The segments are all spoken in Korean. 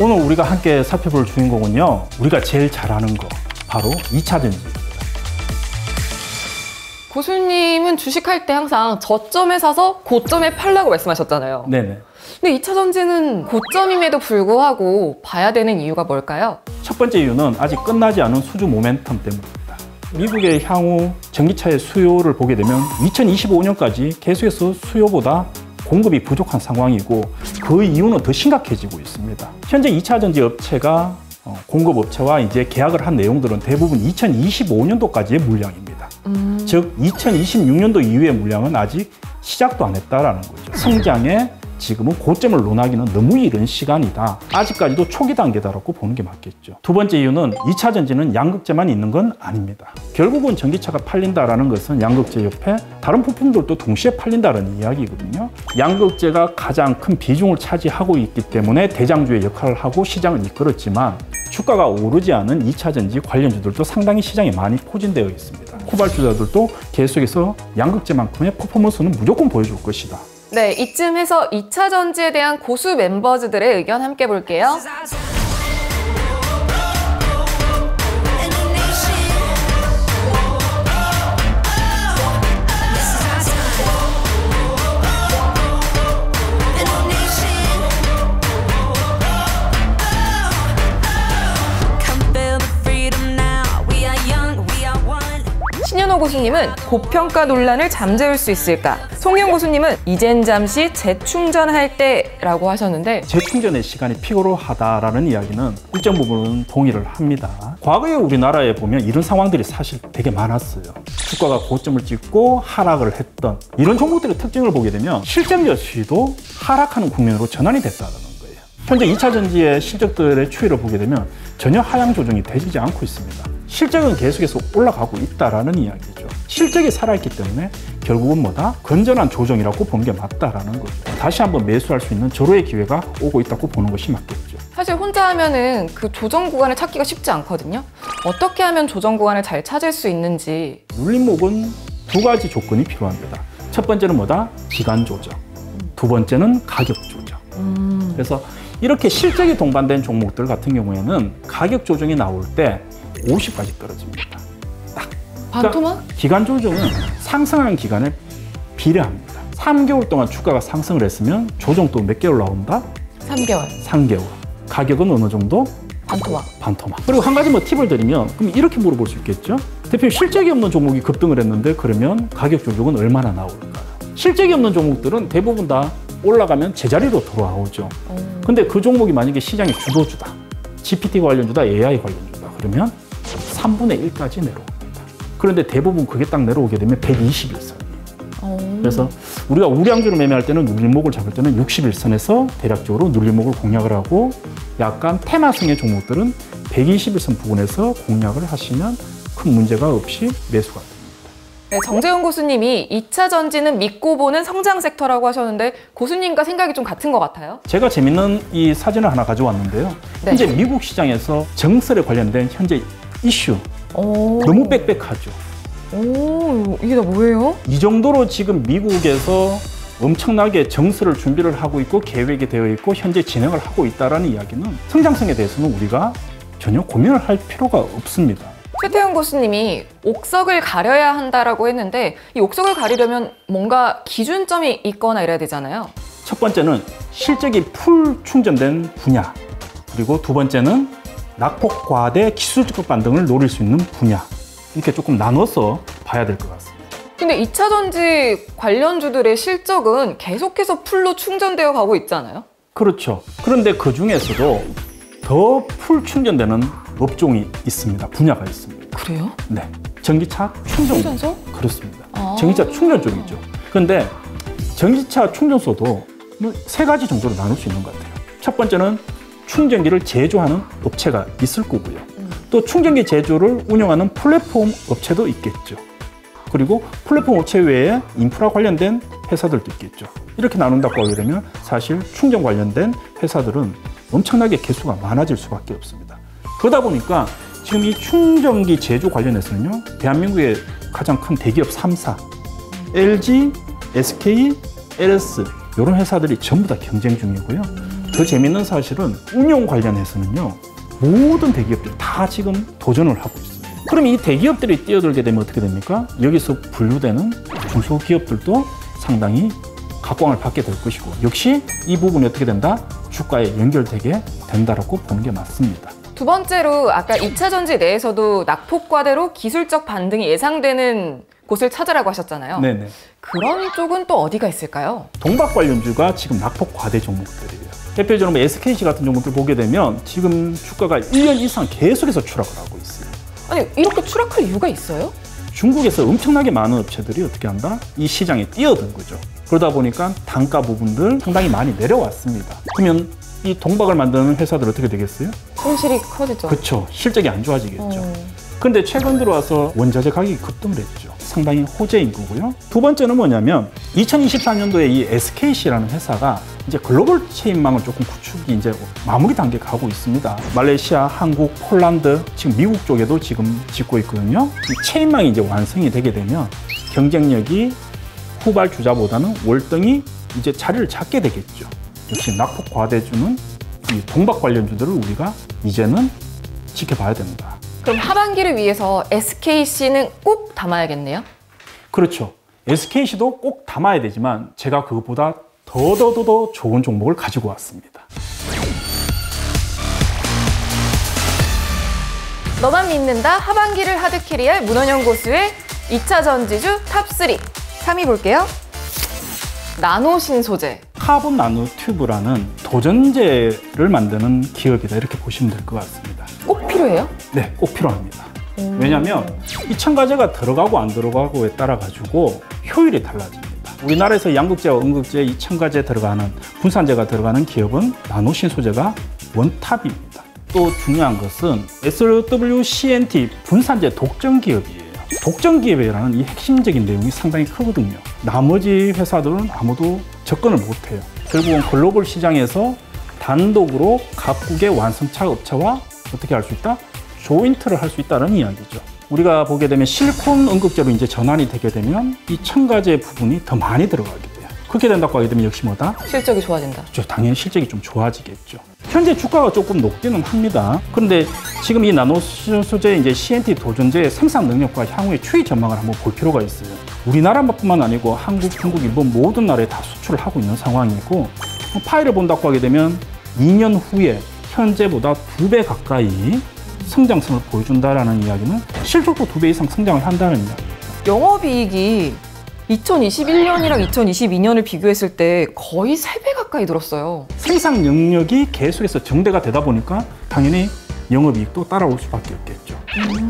오늘 우리가 함께 살펴볼 주인공은요, 우리가 제일 잘하는 거 바로 2차 전지입니다. 고수님은 주식할 때 항상 저점에 사서 고점에 팔라고 말씀하셨잖아요. 네네. 근데 2차 전지는 고점임에도 불구하고 봐야 되는 이유가 뭘까요? 첫 번째 이유는 아직 끝나지 않은 수주 모멘텀 때문입니다. 미국의 향후 전기차의 수요를 보게 되면 2025년까지 계속해서 수요보다 공급이 부족한 상황이고, 그 이유는 더 심각해지고 있습니다. 현재 2차 전지 업체가 공급업체와 이제 계약을 한 내용들은 대부분 2025년도까지의 물량입니다. 즉 2026년도 이후의 물량은 아직 시작도 안 했다라는 거죠. 성장에 지금은 고점을 논하기는 너무 이른 시간이다. 아직까지도 초기 단계다라고 보는 게 맞겠죠. 두 번째 이유는 2차 전지는 양극재만 있는 건 아닙니다. 결국은 전기차가 팔린다라는 것은 양극재 옆에 다른 부품들도 동시에 팔린다는 이야기거든요. 양극재가 가장 큰 비중을 차지하고 있기 때문에 대장주의 역할을 하고 시장을 이끌었지만, 주가가 오르지 않은 2차 전지 관련주들도 상당히 시장에 많이 포진되어 있습니다. 코발주자들도 계속해서 양극재만큼의 퍼포먼스는 무조건 보여줄 것이다. 네, 이쯤 해서 2차 전지에 대한 고수 멤버즈들의 의견 함께 볼게요. 신현호 고수님은 고평가 논란을 잠재울 수 있을까? 송영 고수님은 이젠 잠시 재충전할 때라고 하셨는데, 재충전의 시간이 피곤하다라는 이야기는 일정 부분은 동의를 합니다. 과거에 우리나라에 보면 이런 상황들이 사실 되게 많았어요. 주가가 고점을 찍고 하락을 했던 이런 종목들의 특징을 보게 되면 실적 역시도 하락하는 국면으로 전환이 됐다는 거예요. 현재 2차 전지의 실적들의 추이를 보게 되면 전혀 하향 조정이 되지 않고 있습니다. 실적은 계속해서 올라가고 있다라는 이야기죠. 실적이 살아있기 때문에 결국은 뭐다? 건전한 조정이라고 보는 게 맞다라는 거죠. 다시 한번 매수할 수 있는 절호의 기회가 오고 있다고 보는 것이 맞겠죠. 사실 혼자 하면은 그 조정 구간을 찾기가 쉽지 않거든요. 어떻게 하면 조정 구간을 잘 찾을 수 있는지. 눌림목은 두 가지 조건이 필요합니다. 첫 번째는 뭐다? 기간 조정. 두 번째는 가격 조정. 그래서 이렇게 실적이 동반된 종목들 같은 경우에는 가격 조정이 나올 때 50까지 떨어집니다. 딱. 반토막? 그러니까 기간 조정은 상승한 기간에 비례합니다. 3개월 동안 주가가 상승을 했으면 조정 또 몇 개월 나온다? 3개월. 3개월. 가격은 어느 정도? 반토막. 반토막. 그리고 한 가지 뭐 팁을 드리면, 그럼 이렇게 물어볼 수 있겠죠? 대표님, 실적이 없는 종목이 급등을 했는데 그러면 가격 조정은 얼마나 나올까요? 실적이 없는 종목들은 대부분 다 올라가면 제자리로 돌아오죠. 근데 그 종목이 만약에 시장의 주도주다, GPT 관련주다, AI 관련주다, 그러면 3분의 1까지 내려옵니다. 그런데 대부분 그게 딱 내려오게 되면 121선이에요. 그래서 우리가 우량주를 매매할 때는 눌림목을 잡을 때는 61선에서 대략적으로 눌림목을 공략을 하고, 약간 테마성의 종목들은 121선 부근에서 공략을 하시면 큰 문제가 없이 매수가 됩니다. 네, 정재훈 고수님이 2차 전지는 믿고 보는 성장 섹터라고 하셨는데, 고수님과 생각이 좀 같은 것 같아요. 제가 재밌는 이 사진을 하나 가져왔는데요. 네. 현재 미국 시장에서 정설에 관련된 현재 이슈 너무 빽빽하죠. 이게 다 뭐예요? 이 정도로 지금 미국에서 엄청나게 정설을 준비를 하고 있고 계획이 되어 있고 현재 진행을 하고 있다는 이야기는 성장성에 대해서는 우리가 전혀 고민을 할 필요가 없습니다. 최태훈 고수님이 옥석을 가려야 한다라고 했는데, 이 옥석을 가리려면 뭔가 기준점이 있거나 이래야 되잖아요. 첫 번째는 실적이 풀 충전된 분야, 그리고 두 번째는 낙폭 과대 기술적 반등을 노릴 수 있는 분야, 이렇게 조금 나눠서 봐야 될 것 같습니다. 근데 2차 전지 관련주들의 실적은 계속해서 풀로 충전되어 가고 있잖아요. 그렇죠. 그런데 그 중에서도 더 풀 충전되는 업종이 있습니다. 분야가 있습니다. 그래요? 네. 전기차 충전소? 그렇습니다. 전기차 충전 쪽이죠. 그런데 전기차 충전소도 뭐 세 가지 정도로 나눌 수 있는 것 같아요. 첫 번째는 충전기를 제조하는 업체가 있을 거고요. 또 충전기 제조를 운영하는 플랫폼 업체도 있겠죠. 그리고 플랫폼 업체 외에 인프라 관련된 회사들도 있겠죠. 이렇게 나눈다고 하게 되면 사실 충전 관련된 회사들은 엄청나게 개수가 많아질 수밖에 없습니다. 그러다 보니까 지금 이 충전기 제조 관련해서는요, 대한민국의 가장 큰 대기업 3사, LG, SK, LS 이런 회사들이 전부 다 경쟁 중이고요. 더 재밌는 사실은 운용 관련해서는요, 모든 대기업들이 다 지금 도전을 하고 있어요. 그럼 이 대기업들이 뛰어들게 되면 어떻게 됩니까? 여기서 분류되는 중소기업들도 상당히 각광을 받게 될 것이고, 역시 이 부분이 어떻게 된다? 주가에 연결되게 된다라고 보는 게 맞습니다. 두 번째로 아까 2차 전지 내에서도 낙폭과대로 기술적 반등이 예상되는 곳을 찾으라고 하셨잖아요. 네네. 그런 쪽은 또 어디가 있을까요? 동박 관련주가 지금 낙폭 과대 종목들이에요. 대표적으로 SKC 같은 종목들 보게 되면 지금 주가가 1년 이상 계속해서 추락을 하고 있어요. 아니, 이렇게 추락할 이유가 있어요? 중국에서 엄청나게 많은 업체들이 어떻게 한다? 이 시장에 뛰어든 거죠. 그러다 보니까 단가 부분들 상당히 많이 내려왔습니다. 그러면 이 동박을 만드는 회사들 어떻게 되겠어요? 손실이 커지죠. 그렇죠. 실적이 안 좋아지겠죠. 그런데 최근 들어와서 원자재 가격이 급등을 했죠. 상당히 호재인 거고요. 두 번째는 뭐냐면 2024년도에 이 SKC라는 회사가 이제 글로벌 체인망을 조금 구축이 이제 마무리 단계 가고 있습니다. 말레이시아, 한국, 폴란드, 지금 미국 쪽에도 지금 짓고 있거든요. 이 체인망이 이제 완성이 되게 되면 경쟁력이 후발주자보다는 월등히 이제 자리를 잡게 되겠죠. 역시 낙폭 과대주는 이 동박 관련주들을 우리가 이제는 지켜봐야 된다. 그럼 하반기를 위해서 SKC는 꼭 담아야겠네요? 그렇죠. SKC도 꼭 담아야 되지만 제가 그것보다 더 좋은 종목을 가지고 왔습니다. 너만 믿는다 하반기를 하드캐리할 문원영 고수의 2차 전지주 탑3. 3위 볼게요. 나노신소재. 카본 나노 튜브라는 도전제를 만드는 기업이다, 이렇게 보시면 될 것 같습니다. 꼭 필요해요? 네, 꼭 필요합니다. 왜냐하면 이 첨가제가 들어가고 안 들어가고에 따라 가지고 효율이 달라집니다. 우리나라에서 양극재와 음극재 이 첨가제 들어가는 분산제가 들어가는 기업은 나노신소재가 원탑입니다. 또 중요한 것은 SWCNT 분산제 독점 기업이에요. 독점 기업이라는 이 핵심적인 내용이 상당히 크거든요. 나머지 회사들은 아무도 접근을 못해요. 결국은 글로벌 시장에서 단독으로 각국의 완성차 업체와 어떻게 할 수 있다? 조인트를 할 수 있다는 이야기죠. 우리가 보게 되면 실리콘 음극재로 이제 전환이 되게 되면 이 첨가제 부분이 더 많이 들어가게 돼요. 그렇게 된다고 하게 되면 역시 뭐다? 실적이 좋아진다. 그렇죠. 당연히 실적이 좀 좋아지겠죠. 현재 주가가 조금 높기는 합니다. 그런데 지금 이 나노소재 이제 CNT 도전제의 생산 능력과 향후의 추이 전망을 한번 볼 필요가 있어요. 우리나라뿐만 아니고 한국, 중국, 일본 모든 나라에 다 수출을 하고 있는 상황이고, 파이를 본다고 하게 되면 2년 후에 현재보다 2배 가까이 성장성을 보여준다라는 이야기는 실적도 2배 이상 성장을 한다는 이야기죠. 영업이익이 2021년이랑 2022년을 비교했을 때 거의 3배 가까이 늘었어요. 생산 능력이 계속해서 정대가 되다 보니까 당연히 영업이익도 따라올 수밖에 없겠죠.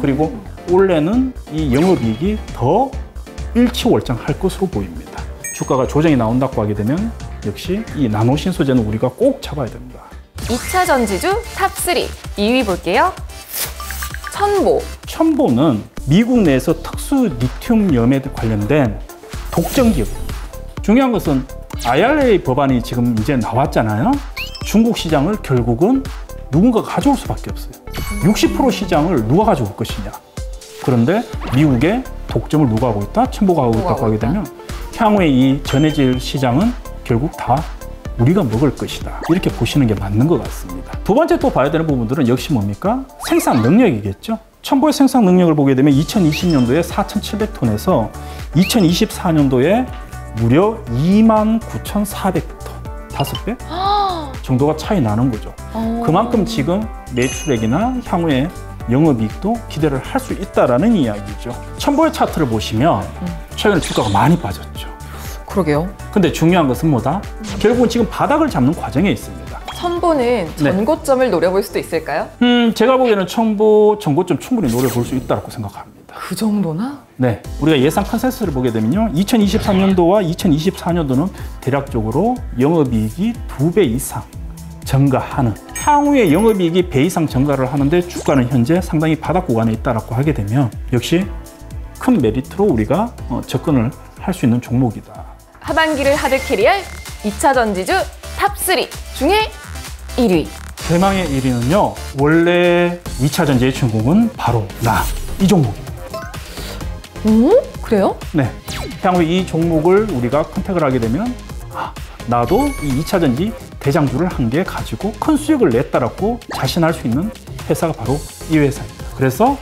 그리고 올해는 이 영업이익이 더 일치월장할 것으로 보입니다. 주가가 조정이 나온다고 하게 되면 역시 이 나노신소재는 우리가 꼭 잡아야 됩니다. 2차 전지주 탑3. 2위 볼게요. 천보. 천보는 미국 내에서 특수 리튬염에 관련된 독점 기업입니다. 중요한 것은 IRA 법안이 지금 이제 나왔잖아요. 중국 시장을 결국은 누군가가 가져올 수밖에 없어요. 60% 시장을 누가 가져올 것이냐. 그런데 미국의 독점을 누가 하고 있다? 천보가 하고 있다고 하게 되면 향후에 이 전해질 시장은 결국 다 우리가 먹을 것이다. 이렇게 보시는 게 맞는 것 같습니다. 두 번째 또 봐야 되는 부분들은 역시 뭡니까? 생산 능력이겠죠. 천보의 생산 능력을 보게 되면 2020년도에 4,700톤에서 2024년도에 무려 29,400톤. 5배 정도가 차이 나는 거죠. 그만큼 지금 매출액이나 향후에 영업이익도 기대를 할 수 있다는 이야기죠. 천보의 차트를 보시면 최근에 주가가 많이 빠졌죠. 그러게요. 근데 중요한 것은 뭐다? 결국은 지금 바닥을 잡는 과정에 있습니다. 천보는 전고점을 노려볼 수도 있을까요? 제가 보기에는 천보 전고점 충분히 노려볼 수 있다고 생각합니다. 그 정도나? 네, 우리가 예상 컨센서스를 보게 되면요, 2023년도와 2024년도는 대략적으로 영업이익이 2배 이상 증가하는, 향후에 영업이익이 배 이상 증가를 하는데 주가는 현재 상당히 바닥 구간에 있다고 하게 되면 역시 큰 메리트로 우리가 접근을 할 수 있는 종목이다. 하반기를 하드캐리할 2차 전지주 탑3 중에 1위. 대망의 1위는요, 원래 2차 전지의 주인공은 바로 이 종목입니다. 그래요? 네, 향후 이 종목을 우리가 컨택을 하게 되면 나도 이 2차 전지 대장주를 한 개 가지고 큰 수익을 냈다라고 자신할 수 있는 회사가 바로 이 회사입니다. 그래서